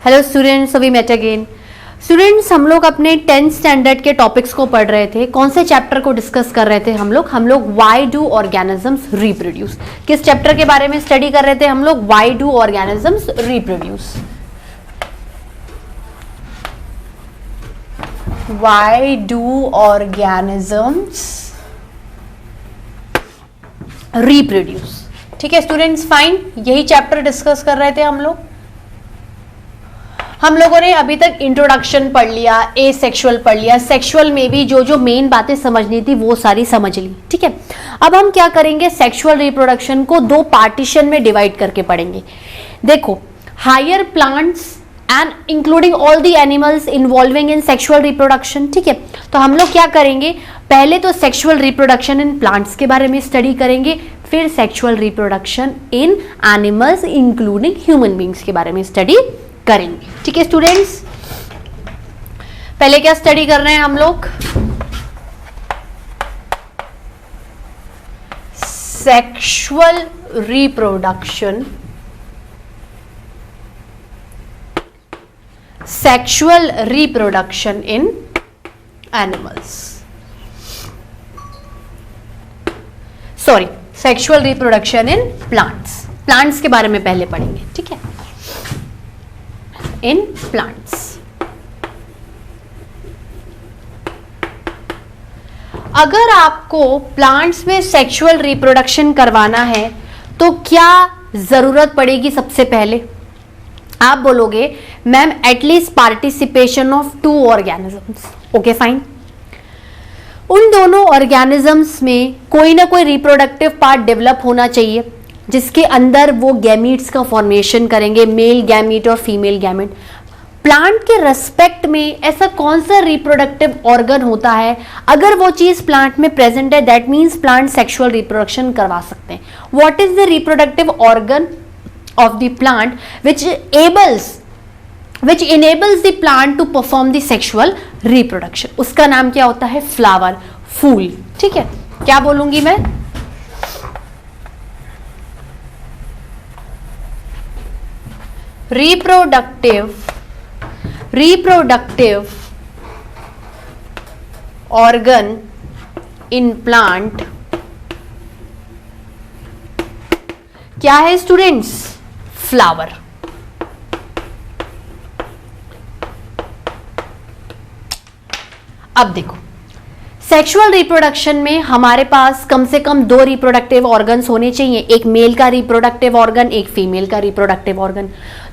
Hello students, we met again. Students, हम लोग अपने 10th स्टैंडर्ड के टॉपिक्स को पढ़ रहे थे। कौन से चैप्टर को डिस्कस कर रहे थे हम लोग व्हाई डू ऑर्गेनिजम्स रिप्रोड्यूस। किस चैप्टर के बारे में स्टडी कर रहे थे हम लोग? Why do organisms reproduce. Why do organisms reproduce. ठीक है स्टूडेंट्स, फाइन, यही चैप्टर डिस्कस कर रहे थे हम लोग। हम लोगों ने अभी तक इंट्रोडक्शन पढ़ लिया, ए सेक्सुअल पढ़ लिया, सेक्सुअल में भी जो जो मेन बातें समझनी थी वो सारी समझ ली। ठीक है, अब हम क्या करेंगे, सेक्सुअल रिप्रोडक्शन को दो पार्टीशन में डिवाइड करके पढ़ेंगे। देखो, higher plants and including all the animals involving in sexual reproduction. ठीक है, तो हम लोग क्या करेंगे, पहले तो सेक्सुअल रिप्रोडक्शन इन प्लांट्स के बारे में स्टडी करेंगे, फिर sexual reproduction in animals including human beings के बारे में स्टडी करेंगे। ठीक है स्टूडेंट्स, पहले क्या स्टडी कर रहे हैं हम लोग? Sexual reproduction, sexual reproduction in animals, sorry, sexual reproduction in plants. Plants के बारे में पहले पढ़ेंगे। ठीक है, इन प्लांट्स। अगर आपको प्लांट्स में सेक्सुअल रिप्रोडक्शन करवाना है तो क्या जरूरत पड़ेगी? सबसे पहले आप बोलोगे ma'am at least participation of 2 organisms. Okay fine, उन दोनों ऑर्गेनिजम्स में कोई ना कोई रिप्रोडक्टिव पार्ट डेवलप होना चाहिए जिसके अंदर वो गैमीट्स का फॉर्मेशन करेंगे, मेल गैमीट और फीमेल गैमीट। प्लांट के रेस्पेक्ट में ऐसा कौन सा रिप्रोडक्टिव ऑर्गन होता है, अगर वो चीज प्लांट में प्रेजेंट है, that means plant sexual reproduction करवा सकते हैं। What is the reproductive organ of the plant which enables the plant to perform the sexual reproduction? उसका नाम क्या होता है? फ्लावर, फूल। ठीक है, क्या बोलूंगी मैं? reproductive organ in plant क्या है स्टूडेंट्स? फ्लावर। अब देखो, सेक्सुअल रिप्रोडक्शन में हमारे पास कम से कम 2 रिप्रोडक्टिव ऑर्गन्स होने चाहिए, एक मेल का रिप्रोडक्टिव ऑर्गन, एक फीमेल का रिप्रोडक्टिव ऑर्गन।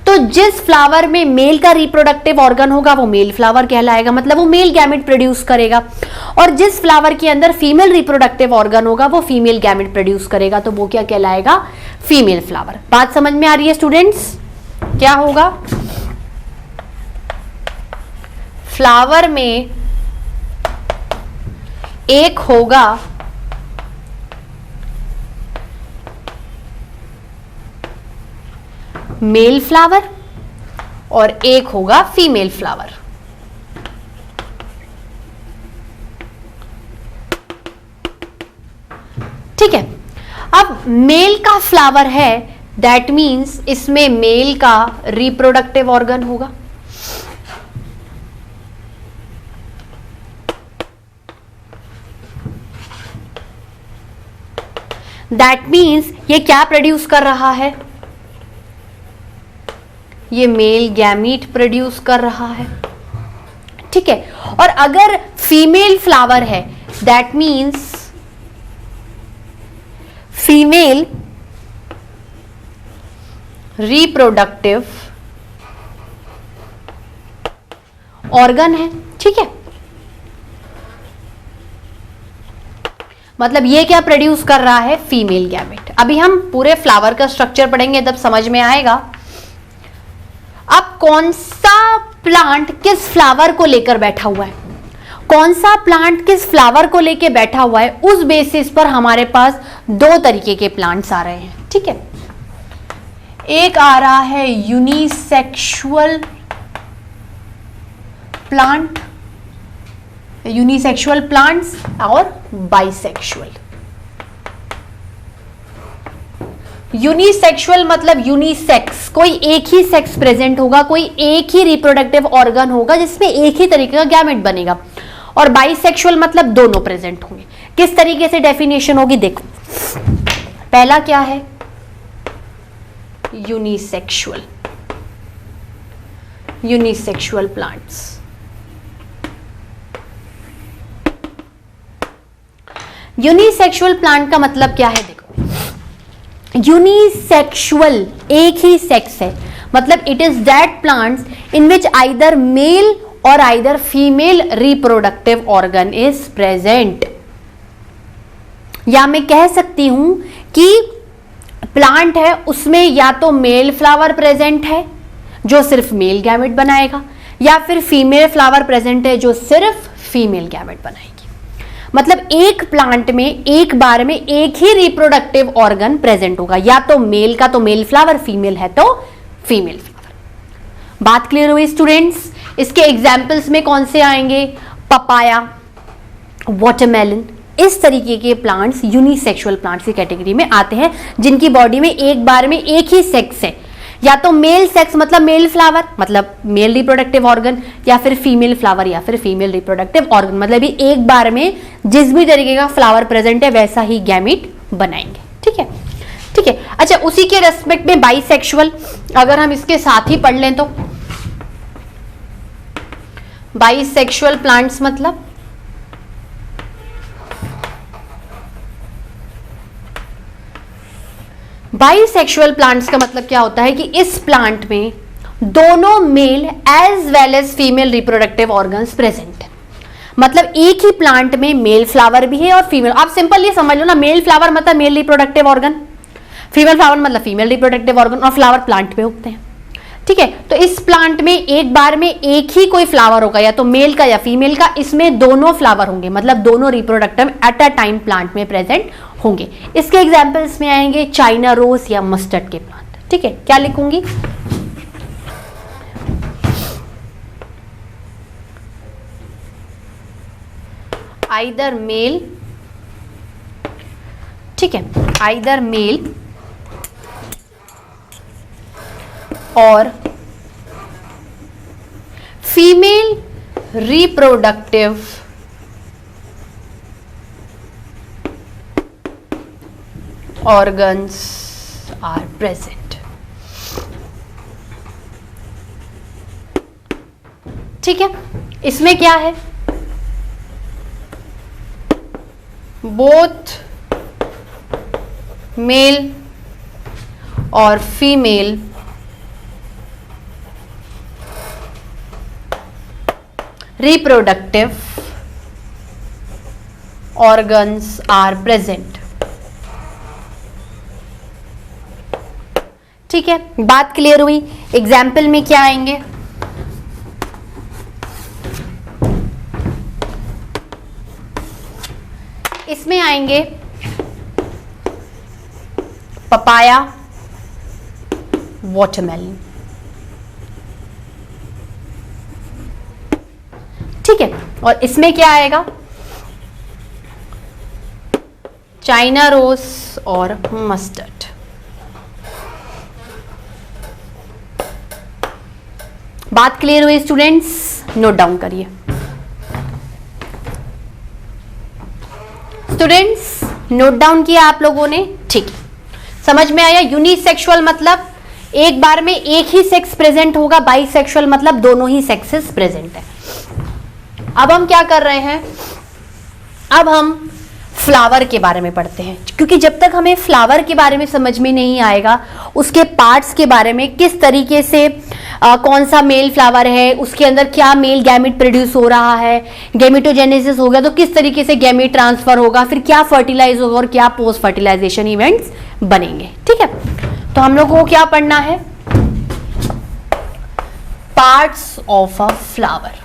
तो जिस फ्लावर में मेल का रिप्रोडक्टिव ऑर्गन होगा वो मेल फ्लावर कहलाएगा, मतलब वो मेल गैमेट प्रोड्यूस करेगा, और जिस फ्लावर के अंदर फीमेल रिप्रोडक्टिव ऑर्गन होगा वो फीमेल गैमेट प्रोड्यूस करेगा, तो वो क्या कहलाएगा? Female flower. बात समझ में आ रही है स्टूडेंट्स? क्या होगा? फ्लावर में एक होगा मेल फ्लावर और एक होगा फीमेल फ्लावर। ठीक है, अब मेल का फ्लावर है, दैट मीन्स इसमें मेल का रिप्रोडक्टिव ऑर्गन होगा। दैट मीन्स ये क्या प्रोड्यूस कर रहा है? ये मेल गैमीट प्रोड्यूस कर रहा है। ठीक है, और अगर फीमेल फ्लावर है, that means female reproductive organ है। ठीक है, मतलब ये क्या प्रोड्यूस कर रहा है? Female gamete. अभी हम पूरे फ्लावर का स्ट्रक्चर पढ़ेंगे तब समझ में आएगा। अब कौन सा प्लांट किस फ्लावर को लेकर बैठा हुआ है, कौन सा प्लांट किस फ्लावर को लेकर बैठा हुआ है, उस बेसिस पर हमारे पास 2 तरीके के प्लांट्स आ रहे हैं। ठीक है, एक आ रहा है यूनिसेक्सुअल प्लांट, यूनिसेक्सुअल प्लांट्स और बाइसेक्सुअल। यूनिसेक्सुअल मतलब यूनिसेक्स, कोई एक ही सेक्स प्रेजेंट होगा, कोई एक ही रिप्रोडक्टिव ऑर्गन होगा जिसमें एक ही तरीके का गैमेट बनेगा। और बाइसेक्सुअल मतलब दोनों प्रेजेंट होंगे। किस तरीके से डेफिनेशन होगी देखो, पहला क्या है, unisexual, unisexual plants. Unisexual plant का मतलब क्या है देखो, यूनिसेक्सुअल एक ही सेक्स है, मतलब it is that plants in which either male और either female reproductive organ is present. या मैं कह सकती हूं कि प्लांट है उसमें या तो मेल फ्लावर प्रेजेंट है जो सिर्फ मेल गैमेट बनाएगा, या फिर फीमेल फ्लावर प्रेजेंट है जो सिर्फ फीमेल गैमेट बनाएगी। मतलब एक प्लांट में एक बार में एक ही रिप्रोडक्टिव ऑर्गन प्रेजेंट होगा, या तो मेल का तो मेल फ्लावर, फीमेल है तो फीमेल फ्लावर। बात क्लियर हुई स्टूडेंट्स? इसके एग्जाम्पल्स में कौन से आएंगे, पपाया, वाटरमेलन, इस तरीके के प्लांट्स यूनिसेक्सुअल प्लांट्स की कैटेगरी में आते हैं, जिनकी बॉडी में एक बार में एक ही सेक्स है, या तो मेल सेक्स मतलब मेल फ्लावर मतलब मेल रिप्रोडक्टिव ऑर्गन, या फिर फीमेल फ्लावर या फिर फीमेल रिप्रोडक्टिव ऑर्गन, मतलब ये एक बार में जिस भी तरीके का फ्लावर प्रेजेंट है वैसा ही गैमीट बनाएंगे। ठीक है, ठीक है। अच्छा, उसी के रेस्पेक्ट में बाइसेक्सुअल अगर हम इसके साथ ही पढ़ लें तो बाइसेक्सुअल प्लांट्स मतलब बाइसेक्सुअल प्लांट्स का मतलब क्या होता है कि इस प्लांट में दोनों male as well as female reproductive organs present है। मतलब एक ही प्लांट में मेल फ्लावर भी है और फीमेल। आप सिंपल ये समझ लो ना, मेल फ्लावर मतलब mail reproductive organ, female flower मतलब फीमेल रिप्रोडक्टिव ऑर्गन, और फ्लावर प्लांट में उगते हैं। ठीक है, तो इस प्लांट में एक बार में एक ही कोई फ्लावर होगा, या तो मेल का या फीमेल का, इसमें दोनों फ्लावर होंगे, मतलब दोनों reproductive at a time plant में प्रेजेंट होंगे। इसके एग्जाम्पल्स में आएंगे चाइना रोज या मस्टर्ड के प्लांट। ठीक है, क्या लिखूंगी, आइदर मेल, ठीक है, आइदर मेल और female reproductive organs are present। ठीक है, इसमें क्या है, बोथ मेल और female reproductive organs are present. ठीक है, बात क्लियर हुई? एग्जाम्पल में क्या आएंगे, इसमें आएंगे पपाया, वाटरमेलन। ठीक है, और इसमें क्या आएगा, चाइना रोज और मस्टर्ड। बात क्लियर हुई स्टूडेंट्स? नोट डाउन करिए स्टूडेंट्स, नोट डाउन किया आप लोगों ने? ठीक है, समझ में आया? यूनिसेक्सुअल मतलब एक बार में एक ही सेक्स प्रेजेंट होगा, बाइसेक्सुअल मतलब दोनों ही सेक्सेस प्रेजेंट है। अब हम क्या कर रहे हैं, अब हम फ्लावर के बारे में पढ़ते हैं, क्योंकि जब तक हमें फ्लावर के बारे में समझ में नहीं आएगा, उसके पार्ट्स के बारे में, किस तरीके से कौन सा मेल फ्लावर है, उसके अंदर क्या मेल गैमेट प्रोड्यूस हो रहा है, गैमेटोजेनेसिस हो गया तो किस तरीके से गैमेट ट्रांसफर होगा, फिर क्या फर्टिलाइज होगा और क्या पोस्ट फर्टिलाइजेशन इवेंट्स बनेंगे। ठीक है, तो हम लोगों को क्या पढ़ना है, parts of a flower.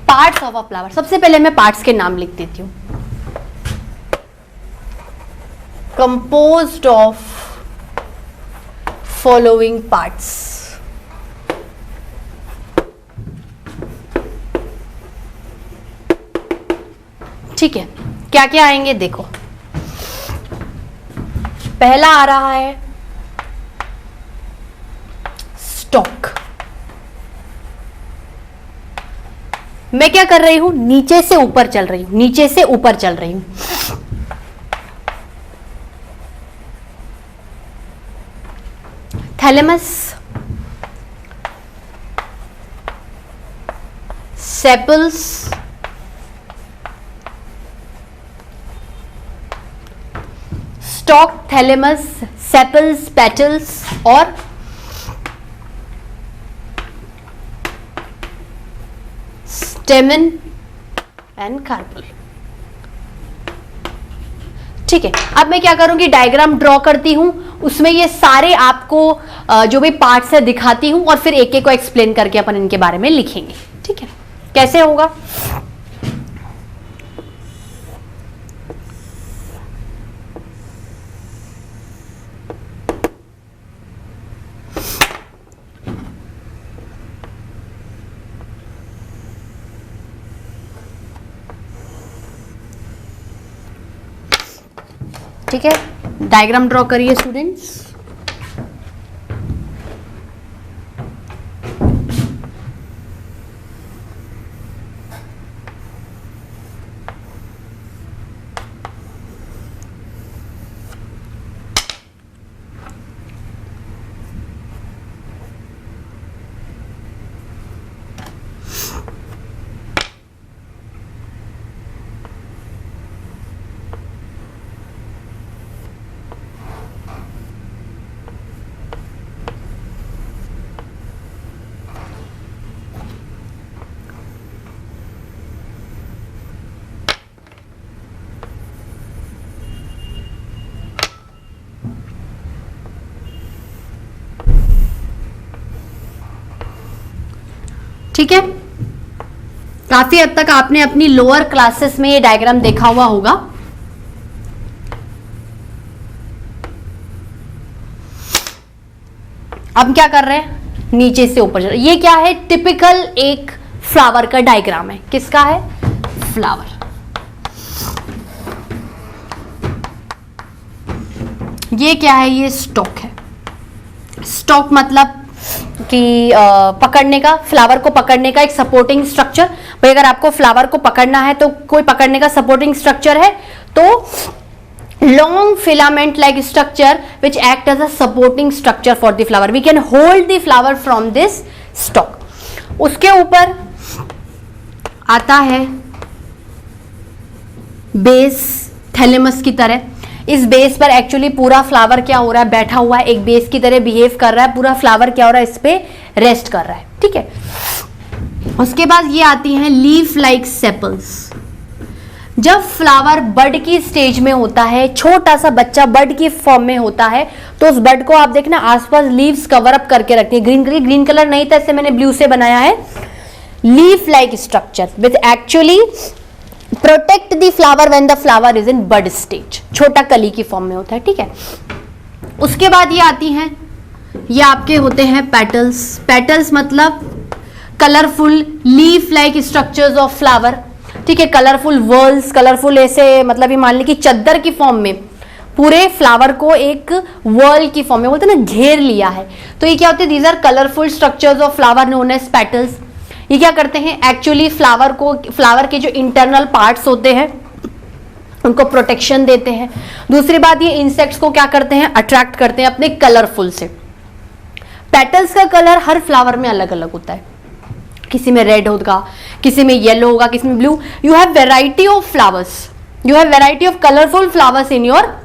Parts of a flower, सबसे पहले मैं पार्ट्स के नाम लिख देती हूं, composed of following parts। ठीक है, क्या क्या आएंगे देखो। पहला आ रहा है स्टॉक। मैं क्या कर रही हूं, नीचे से ऊपर चल रही हूं, नीचे से ऊपर चल रही हूं। Thalamus, sepals, stock, thalamus, sepals, petals और स्टेमन एंड कार्पल। ठीक है, अब मैं क्या करूंगी, डायग्राम ड्रॉ करती हूं, उसमें ये सारे आपको जो भी पार्ट्स है दिखाती हूं और फिर एक एक को एक्सप्लेन करके अपन इनके बारे में लिखेंगे। ठीक है, कैसे होगा? ठीक है, डायग्राम ड्रॉ करिए स्टूडेंट्स। ठीक है, काफी हद तक आपने अपनी लोअर क्लासेस में ये डायग्राम देखा हुआ होगा। अब क्या कर रहे हैं, नीचे से ऊपर चल रहे हैं। ये क्या है, टिपिकल एक फ्लावर का डायग्राम है। किसका है? फ्लावर। ये क्या है, ये स्टॉक है। स्टॉक मतलब कि पकड़ने का, फ्लावर को पकड़ने का एक सपोर्टिंग स्ट्रक्चर। भाई अगर आपको फ्लावर को पकड़ना है तो कोई पकड़ने का सपोर्टिंग स्ट्रक्चर है, तो long filament like structure which act as a supporting structure for the flower, we can hold the flower from this stalk. उसके ऊपर आता है बेस, थैलेमस की तरह। इस बेस पर एक्चुअली पूरा फ्लावर क्या हो रहा है, बैठा हुआ है, एक बेस की तरह बिहेव कर रहा है। पूरा फ्लावर क्या हो रहा है, इस पे रेस्ट कर रहा है। ठीक है, उसके बाद ये आती हैं लीफ लाइक सेपल्स। जब फ्लावर बड की स्टेज में होता है, छोटा सा बच्चा बड की फॉर्म में होता है, तो उस बड को आप देखना आसपास लीव्स कवर अप करके रखती है। ग्रीन कलर नहीं था, इससे मैंने ब्लू से बनाया है। Leaf like structure with actually protect the flower when the flower is in bud stage. छोटा कली की फॉर्म में होता है। ठीक है, उसके बाद ये आती हैं, ये आपके होते हैं पेटल्स। पेटल्स मतलब colourful leaf like structures of flower. ठीक है, कलरफुल वर्ल्स, कलरफुल ऐसे मतलब ये मान ली कि चद्दर की फॉर्म में पूरे फ्लावर को एक वर्ल की फॉर्म में बोलते हैं ना, घेर लिया है। तो ये क्या होते हैं, these are colourful structures of flower known as petals. ये क्या करते हैं, एक्चुअली फ्लावर को, फ्लावर के जो इंटरनल पार्ट्स होते हैं उनको प्रोटेक्शन देते हैं। दूसरी बात, ये इंसेक्ट्स को क्या करते हैं, अट्रैक्ट करते हैं अपने कलरफुल से। पेटल्स का कलर हर फ्लावर में अलग अलग होता है, किसी में रेड होगा, किसी में येलो होगा, किसी में blue. You have variety of flowers, you have variety of colourful flowers in your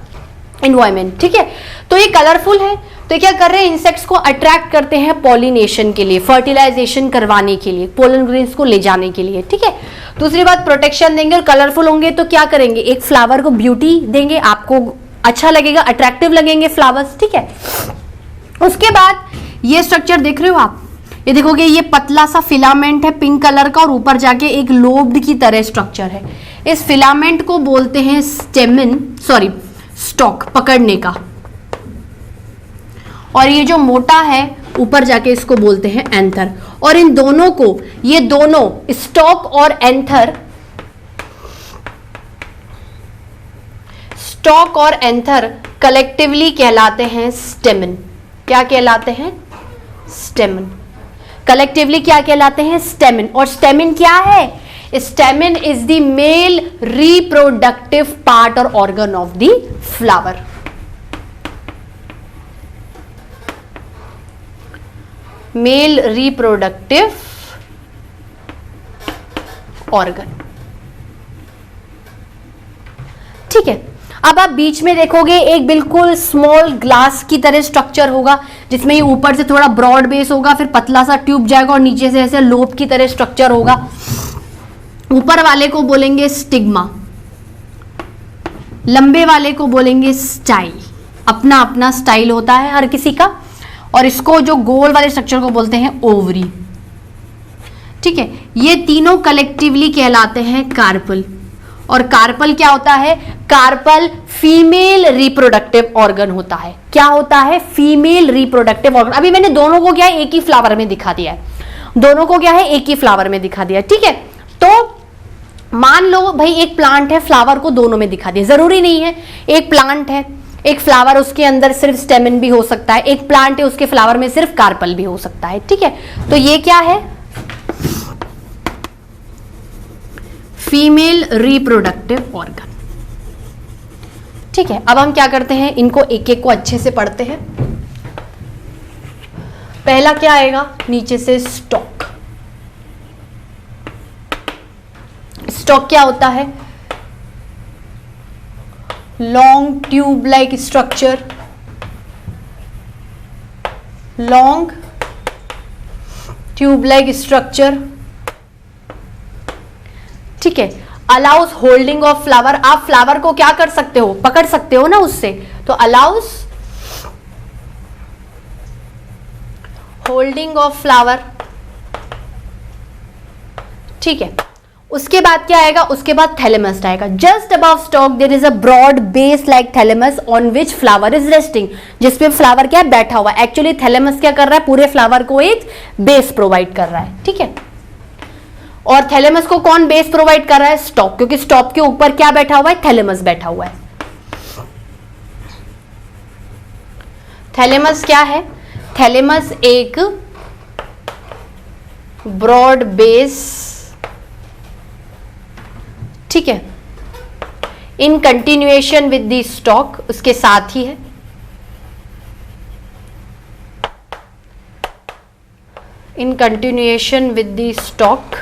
environment. ठीक है, तो ये कलरफुल है, तो क्या कर रहे हैं, इंसेक्ट्स को अट्रैक्ट करते हैं पॉलिनेशन के लिए, फर्टिलाइजेशन करवाने के लिए, पोलन ग्रेन्स को ले जाने के लिए। ठीक है, दूसरी बात, प्रोटेक्शन देंगे। और कलरफुल होंगे तो क्या करेंगे, एक फ्लावर को ब्यूटी देंगे, आपको अच्छा लगेगा, अट्रैक्टिव लगेंगे फ्लावर्स। ठीक है, उसके बाद ये स्ट्रक्चर देख रहे हो आप, ये देखोगे ये पतला सा फिलामेंट है पिंक कलर का, और ऊपर जाके एक लोब्ड की तरह स्ट्रक्चर है। इस फिलामेंट को बोलते हैं स्टेमन, सॉरी स्टॉक, पकड़ने का। और ये जो मोटा है ऊपर जाके इसको बोलते हैं एंथर। और इन दोनों को, ये दोनों स्टॉक और एंथर स्टॉक और एंथर कलेक्टिवली कहलाते हैं स्टेमन। क्या कहलाते हैं? स्टेमन। कलेक्टिवली क्या कहलाते हैं? स्टेमन। और स्टेमन क्या है? Stamen is the male reproductive part और organ of the flower. Male reproductive organ. ठीक है, अब आप बीच में देखोगे एक बिल्कुल स्मॉल ग्लास की तरह स्ट्रक्चर होगा, जिसमें ये ऊपर से थोड़ा ब्रॉड बेस होगा, फिर पतला सा ट्यूब जाएगा और नीचे से ऐसे लोब की तरह स्ट्रक्चर होगा। ऊपर वाले को बोलेंगे स्टिग्मा, लंबे वाले को बोलेंगे स्टाइल। अपना अपना स्टाइल होता है हर किसी का। और इसको जो गोल वाले स्ट्रक्चर को बोलते हैं ओवरी। ठीक है, ये तीनों कलेक्टिवली कहलाते हैं कार्पल। और कार्पल क्या होता है? कार्पल फीमेल रिप्रोडक्टिव ऑर्गन होता है। क्या होता है? Female reproductive organ. अभी मैंने दोनों को क्या है? एक ही फ्लावर में दिखा दिया है। दोनों को क्या है? एक ही फ्लावर में दिखा दिया है। ठीक है, तो मान लो भाई एक प्लांट है, फ्लावर को दोनों में दिखा दिया। जरूरी नहीं है, एक प्लांट है, एक फ्लावर, उसके अंदर सिर्फ स्टेमन भी हो सकता है। एक प्लांट है, उसके फ्लावर में सिर्फ कार्पल भी हो सकता है। ठीक है, तो ये क्या है? Female reproductive organ. ठीक है, अब हम क्या करते हैं? इनको एक एक को अच्छे से पढ़ते हैं। पहला क्या आएगा? नीचे से स्टॉक। स्टॉक क्या होता है? Long tube like structure. Long tube like structure. ठीक है, अलाउज होल्डिंग ऑफ फ्लावर। आप फ्लावर को क्या कर सकते हो? पकड़ सकते हो ना उससे, तो अलाउज होल्डिंग ऑफ फ्लावर। ठीक है, उसके बाद क्या आएगा? उसके बाद थैलेमस आएगा। Just above stalk there is a broad base like thalamus on which flower is resting. जिसपे फ्लावर क्या है? बैठा हुआ। एक्चुअली थैलेमस क्या कर रहा है? पूरे फ्लावर को एक बेस प्रोवाइड कर रहा है। ठीक है, और थैलेमस को कौन बेस प्रोवाइड कर रहा है? स्टॉक, क्योंकि स्टॉक के ऊपर क्या बैठा हुआ है? थैलेमस बैठा हुआ है। थैलेमस क्या है? थैलेमस एक ब्रॉड बेस, ठीक है, in continuation with the stalk, उसके साथ ही है। In continuation with the stalk,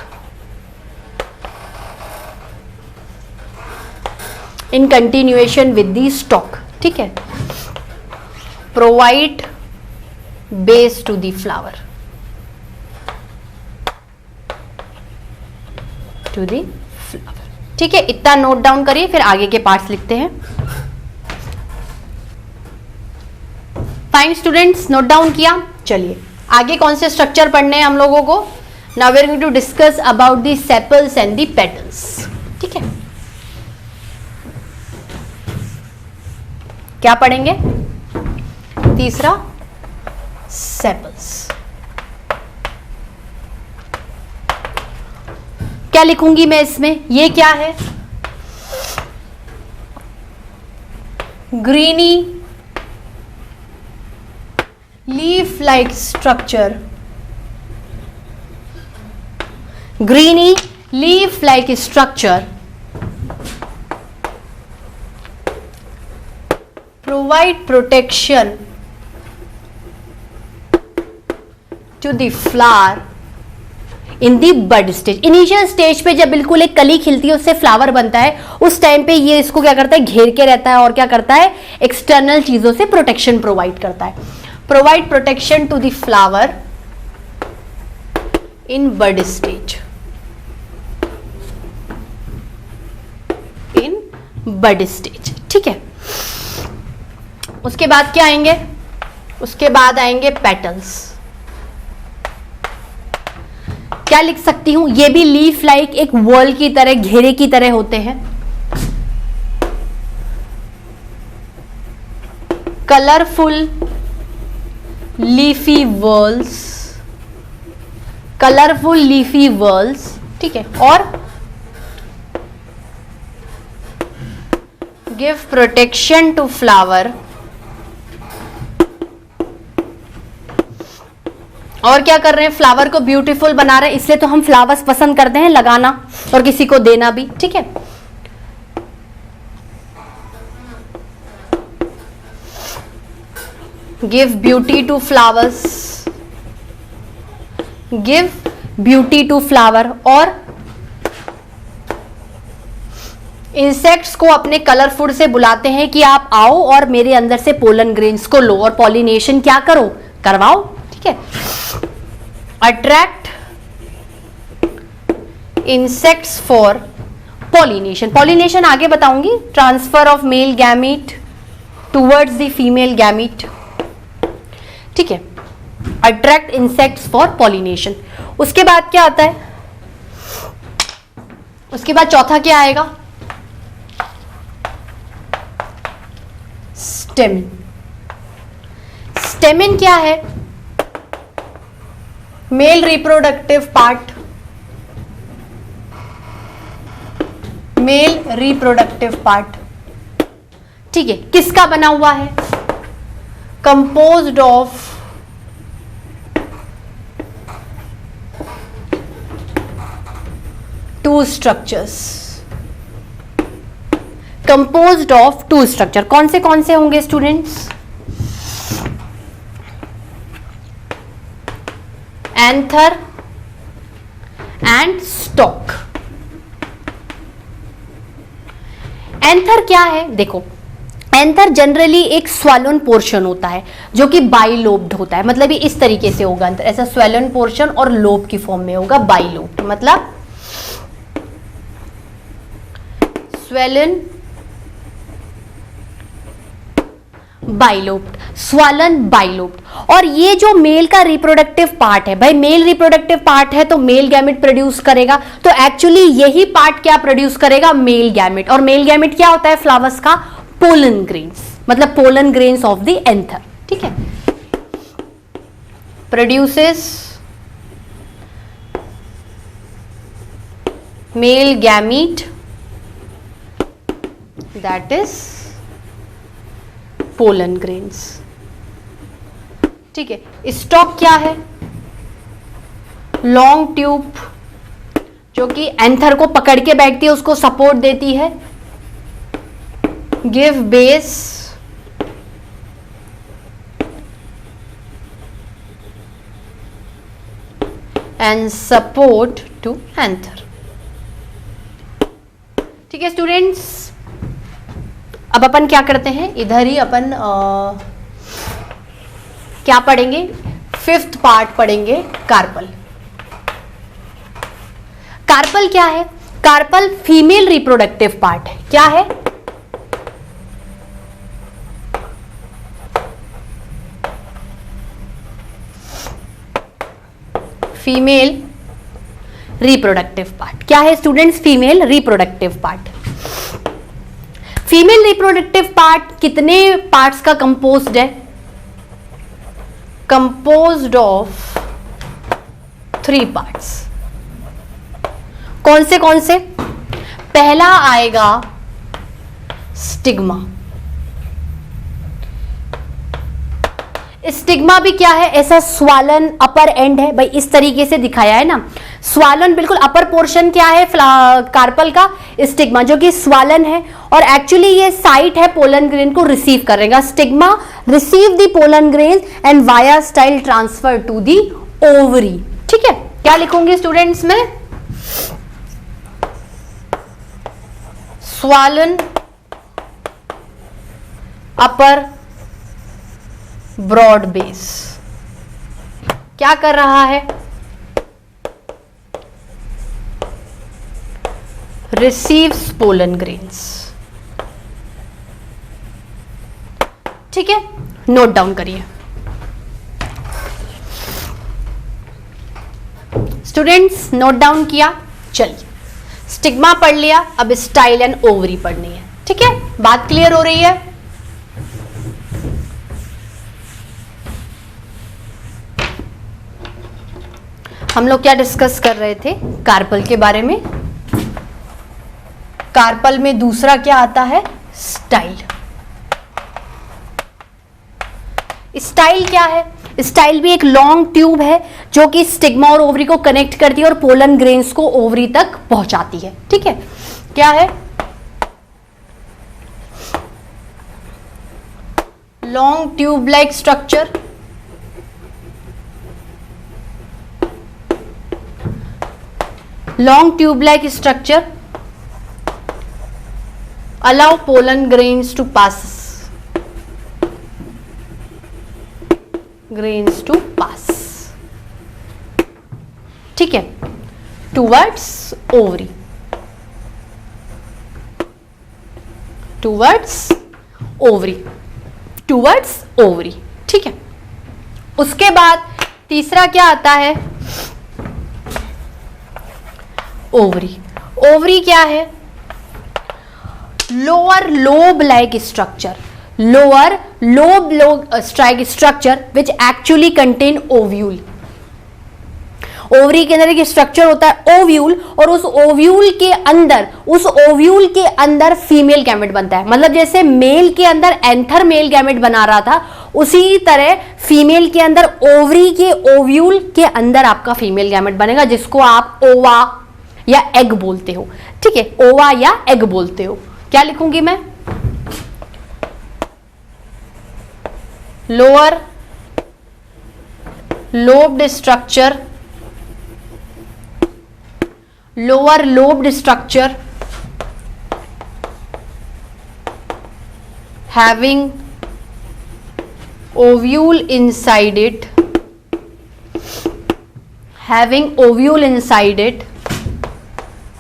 in continuation with the stalk. ठीक है, provide base to the flower, to the flower. ठीक है, इतना नोट डाउन करिए, फिर आगे के पार्ट्स लिखते हैं। फाइन स्टूडेंट्स, नोट डाउन किया? चलिए आगे कौन से स्ट्रक्चर पढ़ने हैं हम लोगों को? Now we are going to discuss about the sepals and the petals. ठीक है, क्या पढ़ेंगे? तीसरा सेपल्स। क्या लिखूंगी मैं इसमें? ये क्या है? Greeny leaf like structure. Greeny leaf like structure provide protection to the flower in the bud stage। Initial stage पे जब बिल्कुल एक कली खिलती है, उससे फ्लावर बनता है, उस टाइम पे ये इसको क्या करता है? घेर के रहता है और क्या करता है? एक्सटर्नल चीजों से प्रोटेक्शन प्रोवाइड करता है। Provide protection to the flower in bud stage. In bud stage. ठीक है, उसके बाद क्या आएंगे? उसके बाद आएंगे पेटल्स। क्या लिख सकती हूं? ये भी लीफ लाइक एक वॉल की तरह, घेरे की तरह होते हैं। Colourful leafy walls, colourful leafy walls. ठीक है, और गिव प्रोटेक्शन टू फ्लावर, और क्या कर रहे हैं, फ्लावर को ब्यूटीफुल बना रहे हैं, इसलिए तो हम फ्लावर्स पसंद करते हैं लगाना और किसी को देना भी, ठीक है। Give beauty to flowers, give beauty to flower, और इंसेक्ट्स को अपने कलर फूड से बुलाते हैं कि आप आओ और मेरे अंदर से पोलन ग्रेन्स को लो और पॉलिनेशन क्या करो, करवाओ, ठीक है। Attract insects for pollination, pollination आगे बताऊंगी, transfer of male gamete towards the female gamete, ठीक है। Attract insects for pollination. उसके बाद क्या आता है, उसके बाद चौथा क्या आएगा, स्टेमिन। स्टेमिन क्या है, male reproductive part, male reproductive part, ठीक है। किसका बना हुआ है, composed of two structures, composed of two structure. कौन से होंगे students, anther and stalk. Anther क्या है, देखो एंथर जनरली एक स्वैलन पोर्शन होता है जो कि बाइलोब्ड होता है, मतलब ये इस तरीके से होगा, ऐसा स्वैलन पोर्शन और लोब की फॉर्म में होगा, बाइलोब्ड मतलब स्वैलन बाइलोब्ड, स्वैलन बाइलोब्ड। और ये जो मेल का रिप्रोडक्टिव पार्ट है, भाई मेल रिप्रोडक्टिव पार्ट है तो मेल गैमेट प्रोड्यूस करेगा, तो एक्चुअली यही पार्ट क्या प्रोड्यूस करेगा, मेल गैमेट। और मेल गैमेट क्या होता है, फ्लावर्स का पोलन ग्रेन्स, मतलब pollen grains of the anther, ठीक है। Produces male gamete that is pollen grains, ठीक है। स्टॉक क्या है, लॉन्ग ट्यूब जो कि एंथर को पकड़ के बैठती है, उसको सपोर्ट देती है, give base and support to anther, ठीक है स्टूडेंट्स। अब अपन क्या करते हैं, इधर ही अपन क्या पढ़ेंगे, फिफ्थ पार्ट पढ़ेंगे, कार्पल। कार्पल क्या है, कार्पल फीमेल रिप्रोडक्टिव पार्ट है, क्या है, फीमेल रिप्रोडक्टिव पार्ट। क्या है students, female reproductive part. Female reproductive part कितने पार्ट्स का कंपोज्ड है, कंपोज्ड ऑफ 3 पार्ट्स। कौन से, पहला आएगा स्टिग्मा। स्टिग्मा भी क्या है, ऐसा स्वालन अपर एंड है, भाई इस तरीके से दिखाया है ना, स्वालन बिल्कुल अपर पोर्शन क्या है कार्पल का, स्टिग्मा जो कि स्वालन है, और एक्चुअली ये साइट है पोलन ग्रेन को रिसीव करेगा। Stigma receive the pollen grain and via style transfer to the ovary, ठीक है। क्या लिखूंगी स्टूडेंट्स में, स्वालन अपर ब्रॉड बेस क्या कर रहा है, रिसीव्स पोलन ग्रेन्स, ठीक है। नोट डाउन करिए स्टूडेंट्स, नोट डाउन किया, चलिए स्टिग्मा पढ़ लिया, अब स्टाइल एंड ओवरी पढ़नी है, ठीक है। बात क्लियर हो रही है, हम लोग क्या डिस्कस कर रहे थे, कार्पल के बारे में। कार्पल में दूसरा क्या आता है, स्टाइल। स्टाइल क्या है? स्टाइल भी एक लॉन्ग ट्यूब है जो कि स्टिग्मा और ओवरी को कनेक्ट करती है और पोलन ग्रेन्स को ओवरी तक पहुंचाती है। ठीक है, क्या है? Long tube like structure, long tube like structure allow pollen grains to pass, grains to pass, ठीक है, towards ovary, towards ovary, towards ovary, ठीक है। उसके बाद तीसरा क्या आता है? ओवरी। ओवरी क्या है? Lower lobe like structure, lower lobe strike structure which actually contain ovule. Ovary के अंदर एक स्ट्रक्चर होता है ओव्यूल, और उस ओव्यूल के अंदर फीमेल गैमेट बनता है। मतलब जैसे मेल के अंदर एंथर मेल गैमेट बना रहा था, उसी तरह फीमेल के अंदर ओवरी के ओव्यूल के अंदर आपका फीमेल गैमेट बनेगा, जिसको आप ओवा या एग बोलते हो। ठीक है, ओवा या एग बोलते हो। क्या लिखूंगी मैं? Lower lobed structure, lower lobed structure having ovule inside it, having ovule inside it,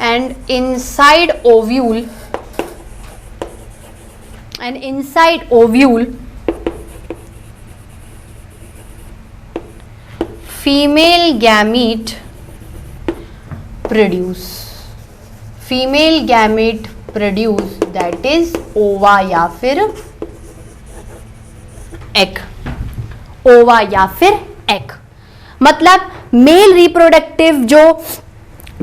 and inside ovule, and inside ovule female gamete produce, female gamete produce, that is ओवा या फिर एग, ओवा या फिर एग। मतलब मेल रिप्रोडक्टिव जो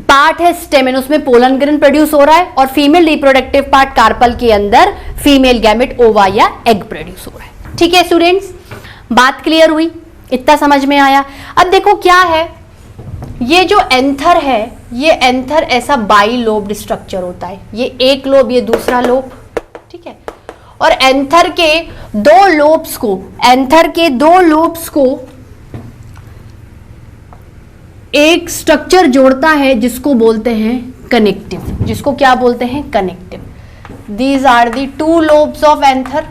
part है stamen, उसमें पोलन ग्रेन प्रोड्यूस हो रहा है, और फीमेल रिप्रोडक्टिव पार्ट कार्पल के अंदर फीमेल गैमेट ओवा या एग प्रोड्यूस हो रहा है। ठीक है स्टूडेंट्स, बात क्लियर हुई? इतना समझ में आया? अब देखो क्या है, ये जो एंथर है, ये एंथर ऐसा बाई लोब्ड स्ट्रक्चर होता है। ये एक लोब, ये दूसरा लोब, ठीक है। और एंथर के दो लोब्स को, एंथर के दो लोब्स को एक स्ट्रक्चर जोड़ता है जिसको बोलते हैं कनेक्टिव। जिसको क्या बोलते हैं? Connective. These are the two lobes of anther,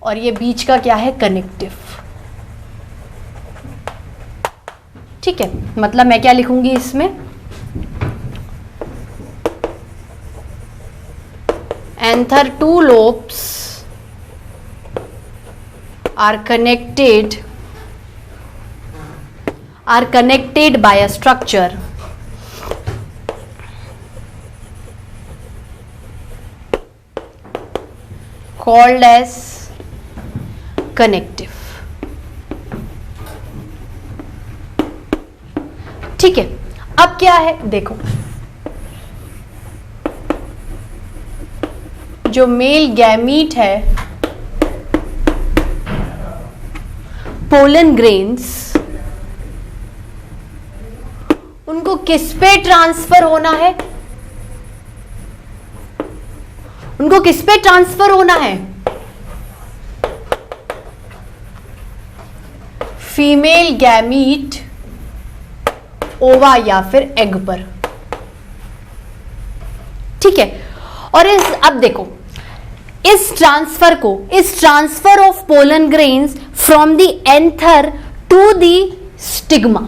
और ये बीच का क्या है? कनेक्टिव। ठीक है, मतलब मैं क्या लिखूंगी इसमें? Anther two lobes are connected by a structure called as connective। ठीक है, अब क्या है देखो, जो मेल गैमीट है, पोलन ग्रेन्स, उनको किस पे ट्रांसफर होना है? उनको किस पे ट्रांसफर होना है? फीमेल गैमीट ओवा या फिर एग पर। ठीक है, और अब देखो इस transfer of pollen grains from the anther to the stigma.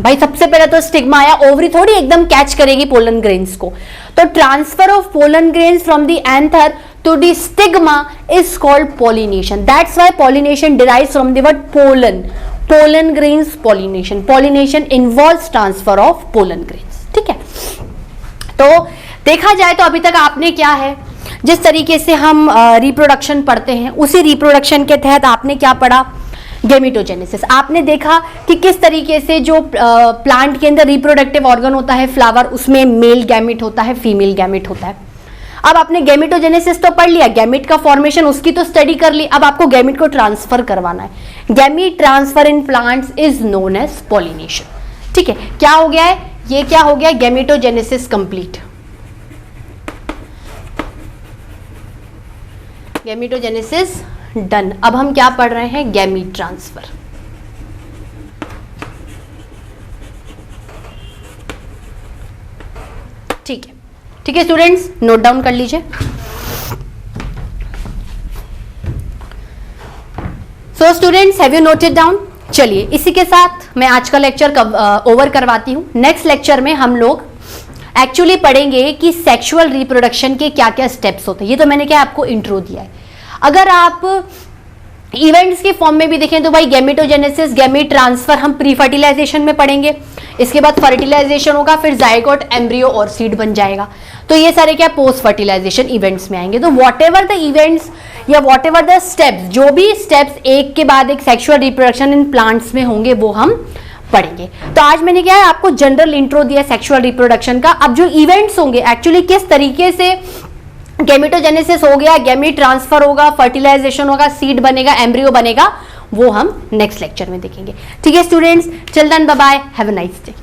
भाई सबसे पहले तो स्टिग्मा आया, ओवरी थोड़ी एकदम कैच करेगी पोलन ग्रेन्स को। तो transfer of pollen grains from the anther to the stigma is called pollination. That's why pollination derives from the word pollen. Pollen grains pollination, pollination involves transfer of pollen grains. ठीक है, तो देखा जाए तो अभी तक आपने क्या है, जिस तरीके से हम रिप्रोडक्शन पढ़ते हैं, उसी रिप्रोडक्शन के तहत आपने क्या पढ़ा? गेमिटोजेनेसिस। आपने देखा कि किस तरीके से जो प्लांट के अंदर रिप्रोडक्टिव ऑर्गन होता है फ्लावर, उसमें मेल गैमिट होता है, फीमेल गैमिट होता है। अब आपने गैमिटोजेनेसिस तो पढ़ लिया, गैमिट का फॉर्मेशन उसकी तो स्टडी कर ली, अब आपको गैमिट को ट्रांसफर करवाना है। Gamete transfer in plants is known as pollination. ठीक है, क्या हो गया है, ये क्या हो गया, गैमिटोजेनेसिस कंप्लीट। Gametogenesis done. अब हम क्या पढ़ रहे हैं, गैमीट ट्रांसफर। ठीक है, ठीक है स्टूडेंट्स, नोट डाउन कर लीजिए। So students, have you noted down? चलिए इसी के साथ मैं आज का लेक्चर ओवर करवाती हूं। नेक्स्ट लेक्चर में हम लोग एक्चुअली पढ़ेंगे कि सेक्सुअल रिप्रोडक्शन के क्या क्या स्टेप्स होते हैं। ये तो मैंने क्या आपको इंट्रो दिया है। अगर आप इवेंट्स के फॉर्म में भी देखें तो भाई गैमिटोजेनेसिस, गैमीट ट्रांसफर हम प्री फर्टिलाइजेशन में पढ़ेंगे, इसके बाद फर्टिलाइजेशन होगा, फिर जायगोट, एम्ब्रियो और सीड बन जाएगा। तो ये सारे क्या पोस्ट फर्टिलाइजेशन इवेंट्स में आएंगे। तो वॉट एवर द इवेंट्स या वॉट एवर द स्टेप्स, जो भी स्टेप्स एक के बाद एक सेक्सुअल रिप्रोडक्शन इन प्लांट्स में होंगे वो हम पढ़ेंगे। तो आज मैंने क्या है आपको जनरल इंट्रो दिया सेक्सुअल रिप्रोडक्शन का। अब जो इवेंट्स होंगे एक्चुअली किस तरीके से गैमिटोजेनेसिस हो गया, गैमीट ट्रांसफर होगा, फर्टिलाइजेशन होगा, सीड बनेगा, एम्ब्रियो बनेगा, वो हम नेक्स्ट लेक्चर में देखेंगे। ठीक है students, children, bye bye, have a nice day.